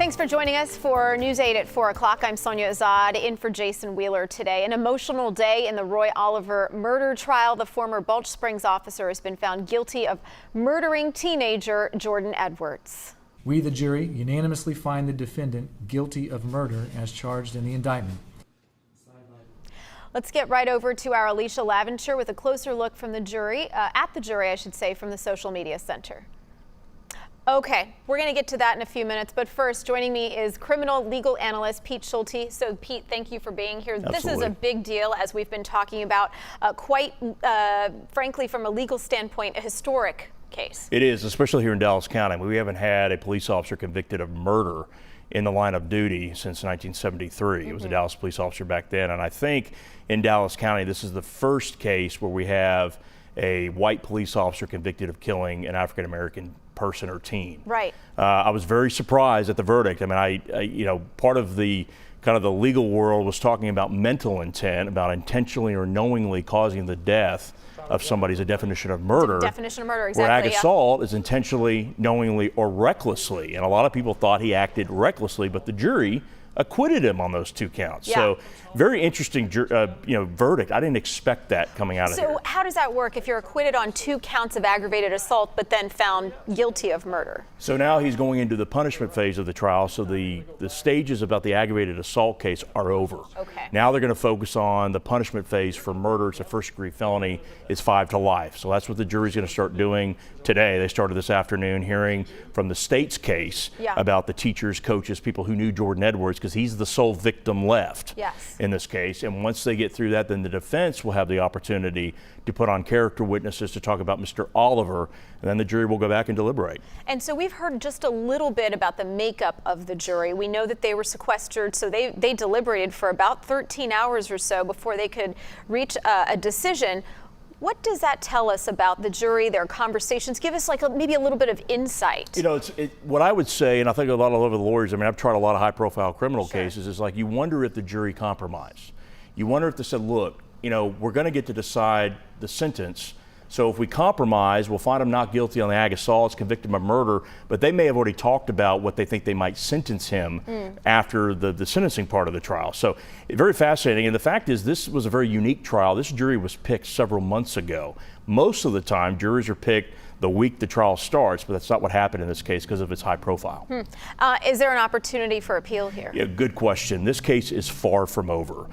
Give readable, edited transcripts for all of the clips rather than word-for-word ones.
Thanks for joining us for News 8 at 4 o'clock. I'm Sonia Azad in for Jason Wheeler today. An emotional day in the Roy Oliver murder trial. The former Balch Springs officer has been found guilty of murdering teenager Jordan Edwards. We, the jury, unanimously find the defendant guilty of murder as charged in the indictment. Let's get right over to our Alicia Laventure with a closer look from the jury, from the Social Media Center. Okay, we're going to get to that in a few minutes, but first, joining me is criminal legal analyst Pete Schulte. So, Pete, thank you for being here. Absolutely. This is a big deal, as we've been talking about, frankly, from a legal standpoint, a historic case. It is, especially here in Dallas County. We haven't had a police officer convicted of murder in the line of duty since 1973. It was a Dallas police officer back then, and I think in Dallas County, this is the first case where we have a white police officer convicted of killing an African-American person or teen. Right. I was very surprised at the verdict. I mean, part of the kind of the legal world was talking about mental intent, about intentionally or knowingly causing the death of somebody is a definition of murder. Definition of murder, exactly. Where ag assault is intentionally, knowingly, or recklessly. And a lot of people thought he acted recklessly, but the jury acquitted him on those two counts. Yeah. So very interesting, verdict. I didn't expect that coming out of here. So how does that work if you're acquitted on 2 counts of aggravated assault, but then found guilty of murder? So now he's going into the punishment phase of the trial. So the stages about the aggravated assault case are over. Okay. Now they're going to focus on the punishment phase for murder. It's a first-degree felony. It's 5 to life. So that's what the jury's going to start doing today. They started this afternoon hearing from the state's case about the teachers, coaches, people who knew Jordan Edwards, because he's the sole victim left in this case. And once they get through that, then the defense will have the opportunity to put on character witnesses to talk about Mr. Oliver, and then the jury will go back and deliberate. And so we've heard just a little bit about the makeup of the jury. We know that they were sequestered, so they deliberated for about 13 hours or so before they could reach a decision. What does that tell us about the jury, their conversations? Give us maybe a little bit of insight. You know, what I would say, and I think a lot of the lawyers, I mean, I've tried a lot of high-profile criminal cases, is you wonder if the jury compromised. You wonder if they said, look, we're going to get to decide the sentence. So if we compromise, we'll find him not guilty on the ag assaults, convict him of murder, but they may have already talked about what they think they might sentence him after the sentencing part of the trial. So very fascinating. And the fact is, this was a very unique trial. This jury was picked several months ago. Most of the time, juries are picked the week the trial starts, but that's not what happened in this case because of its high profile. Is there an opportunity for appeal here? Yeah, good question. This case is far from over.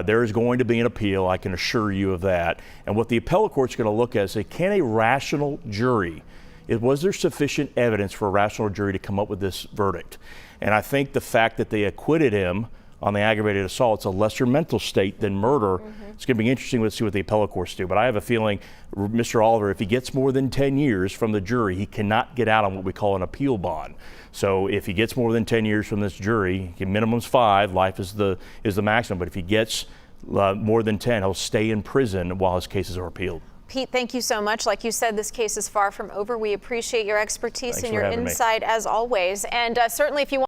There is going to be an appeal, I can assure you of that. And what the appellate court's going to look at is say, can a rational jury, was there sufficient evidence for a rational jury to come up with this verdict? And I think the fact that they acquitted him on the aggravated assault, it's a lesser mental state than murder. It's going to be interesting to see what the appellate courts do. But I have a feeling Mr. Oliver, if he gets more than 10 years from the jury, he cannot get out on what we call an appeal bond. So if he gets more than 10 years from this jury, minimum's 5, life is the maximum. But if he gets more than 10, he'll stay in prison while his cases are appealed. Pete, thank you so much. Like you said, this case is far from over. We appreciate your expertise and your insight as always. And certainly if you want